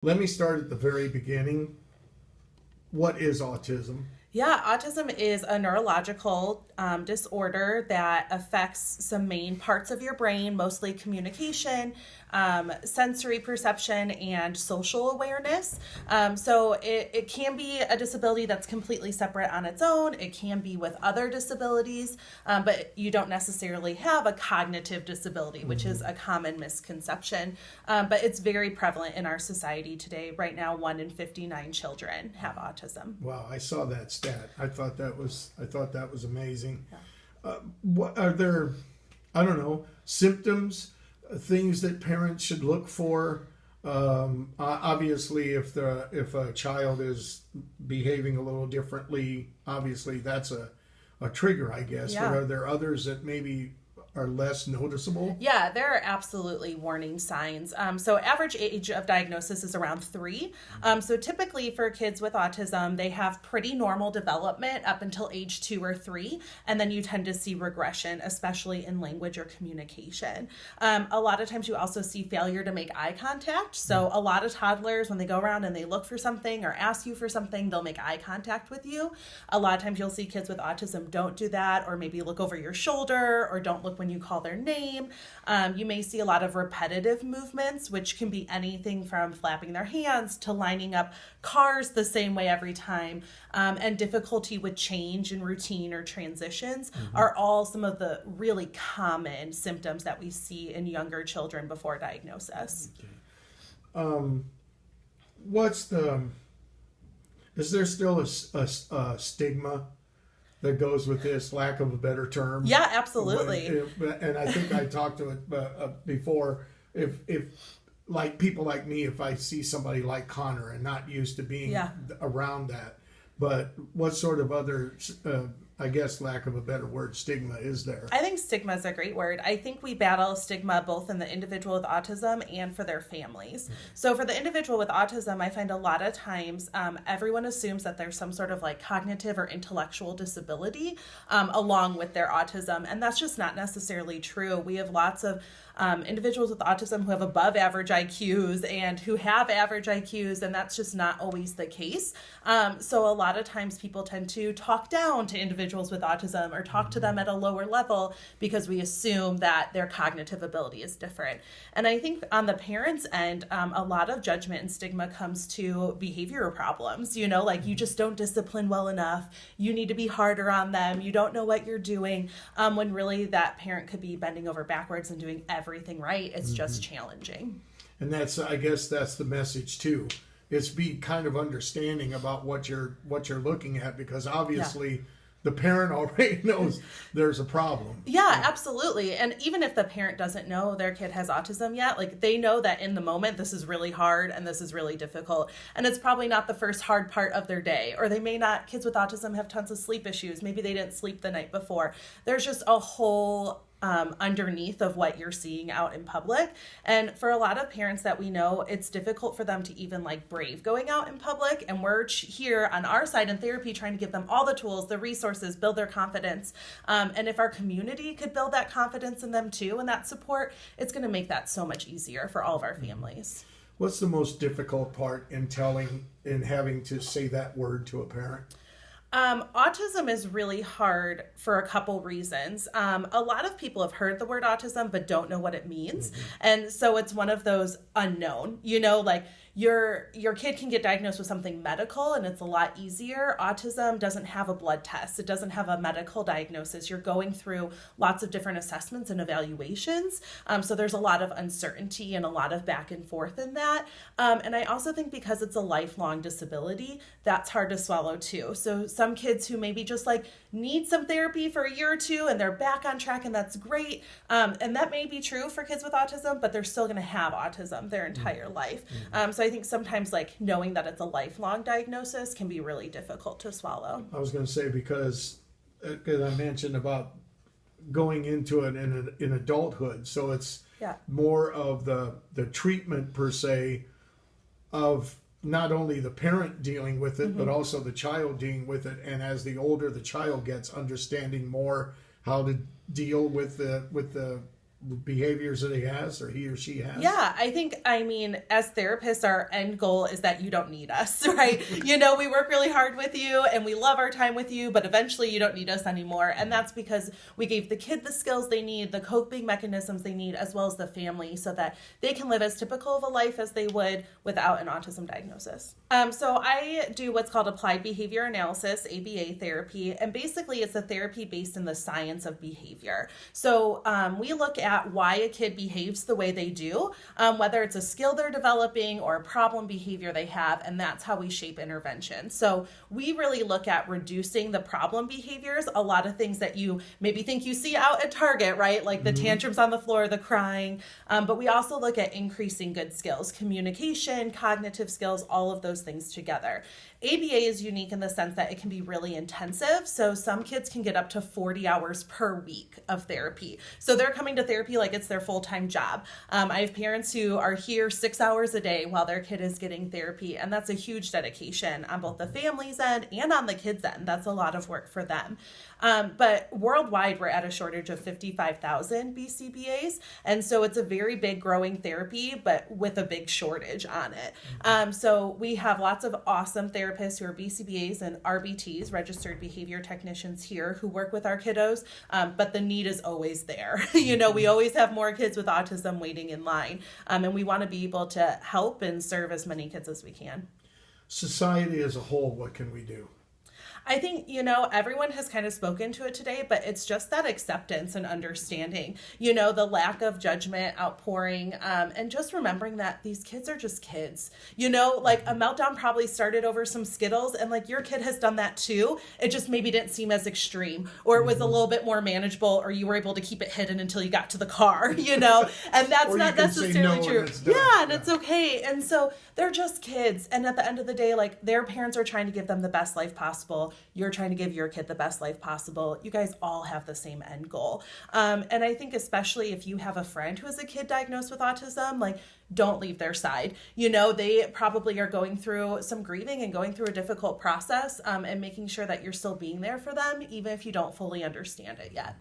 Let me start at the very beginning. What is autism? Yeah, autism is a neurological disorder that affects some main parts of your brain, mostly communication, sensory perception, and social awareness. So it can be a disability that's completely separate on its own. It can be with other disabilities, but you don't necessarily have a cognitive disability, which is a common misconception. But it's very prevalent in our society today. Right now, 1 in 59 children have autism. Wow, I saw that stat. I thought that was amazing. What are there? I don't know, symptoms, things that parents should look for. Obviously, if a child is behaving a little differently, obviously that's a trigger, I guess. Yeah. But are there others that maybe are less noticeable? Yeah, there are absolutely warning signs. So average age of diagnosis is around 3. So typically for kids with autism, they have pretty normal development up until age 2 or 3. And then you tend to see regression, especially in language or communication. A lot of times you also see failure to make eye contact. So a lot of toddlers, when they go around and they look for something or ask you for something, they'll make eye contact with you. A lot of times you'll see kids with autism don't do that, or maybe look over your shoulder, or don't look when you call their name. You may see a lot of repetitive movements, which can be anything from flapping their hands to lining up cars the same way every time. And difficulty with change and routine or transitions are all some of the really common symptoms that we see in younger children before diagnosis. Okay. Is there still a stigma that goes with this, lack of a better term? Yeah, absolutely. And I think I talked to it before. If like people like me, if I see somebody like Connor and not used to being around that, but what sort of other, I guess, lack of a better word, stigma is there? I think stigma is a great word. I think we battle stigma both in the individual with autism and for their families. So for the individual with autism, I find a lot of times everyone assumes that there's some sort of like cognitive or intellectual disability along with their autism. And that's just not necessarily true. We have lots of individuals with autism who have above average IQs and who have average IQs, and that's just not always the case. So a lot of times people tend to talk down to individuals with autism or talk to them at a lower level because we assume that their cognitive ability is different. And I think on the parents' end, a lot of judgment and stigma comes to behavioral problems. You know, like you just don't discipline well enough. You need to be harder on them. You don't know what you're doing. When really that parent could be bending over backwards and doing everything right. It's just challenging. And I guess that's the message too. It's be kind of understanding about what you're looking at, because obviously the parent already knows there's a problem. Yeah, absolutely. And even if the parent doesn't know their kid has autism yet, like they know that in the moment this is really hard and this is really difficult. And it's probably not the first hard part of their day. Or they may not, kids with autism have tons of sleep issues. Maybe they didn't sleep the night before. There's just a whole underneath of what you're seeing out in public. And for a lot of parents that we know, it's difficult for them to even like brave going out in public. And we're here on our side in therapy trying to give them all the tools, the resources, build their confidence. And if our community could build that confidence in them too and that support, it's going to make that so much easier for all of our families. What's the most difficult part in having to say that word to a parent? Autism is really hard for a couple reasons. A lot of people have heard the word autism but don't know what it means. And so it's one of those unknown, like your kid can get diagnosed with something medical and it's a lot easier. Autism doesn't have a blood test. It doesn't have a medical diagnosis. You're going through lots of different assessments and evaluations. So there's a lot of uncertainty and a lot of back and forth in that. And I also think because it's a lifelong disability, that's hard to swallow too. So some kids who maybe just like need some therapy for a year or two and they're back on track, and that's great. And that may be true for kids with autism, but they're still going to have autism their entire life. So I think sometimes like knowing that it's a lifelong diagnosis can be really difficult to swallow. I was going to say, because I mentioned about going into it in adulthood. So it's more of the treatment per se of not only the parent dealing with it, but also the child dealing with it. And as the older the child gets, understanding more how to deal with the behaviors that he or she has? Yeah, I mean, as therapists, our end goal is that you don't need us, right? You know, we work really hard with you and we love our time with you, but eventually you don't need us anymore. And that's because we gave the kid the skills they need, the coping mechanisms they need, as well as the family, so that they can live as typical of a life as they would without an autism diagnosis. So I do what's called applied behavior analysis, ABA therapy, and basically it's a therapy based in the science of behavior. So we look at why a kid behaves the way they do, whether it's a skill they're developing or a problem behavior they have, and that's how we shape intervention. So we really look at reducing the problem behaviors, a lot of things that you maybe think you see out at Target, right? Like the tantrums on the floor, the crying, but we also look at increasing good skills, communication, cognitive skills, all of those things together. ABA is unique in the sense that it can be really intensive. So some kids can get up to 40 hours per week of therapy. So they're coming to therapy like it's their full-time job. I have parents who are here 6 hours a day while their kid is getting therapy. And that's a huge dedication on both the family's end and on the kids' end. That's a lot of work for them. But worldwide, we're at a shortage of 55,000 BCBAs. And so it's a very big growing therapy, but with a big shortage on it. So we have lots of awesome therapists who are BCBAs and RBTs, registered behavior technicians here, who work with our kiddos. But the need is always there. You know, we always have more kids with autism waiting in line. And we want to be able to help and serve as many kids as we can. Society as a whole, what can we do? I think, you know, everyone has kind of spoken to it today, but it's just that acceptance and understanding, you know, the lack of judgment outpouring, and just remembering that these kids are just kids, you know, like a meltdown probably started over some Skittles, and like your kid has done that too. It just maybe didn't seem as extreme, or it was a little bit more manageable, or you were able to keep it hidden until you got to the car, you know, and that's not necessarily true. And it's okay. And so they're just kids. And at the end of the day, like their parents are trying to give them the best life possible. You're trying to give your kid the best life possible. You guys all have the same end goal. And I think especially if you have a friend who has a kid diagnosed with autism, like don't leave their side. You know, they probably are going through some grieving and going through a difficult process, and making sure that you're still being there for them, even if you don't fully understand it yet.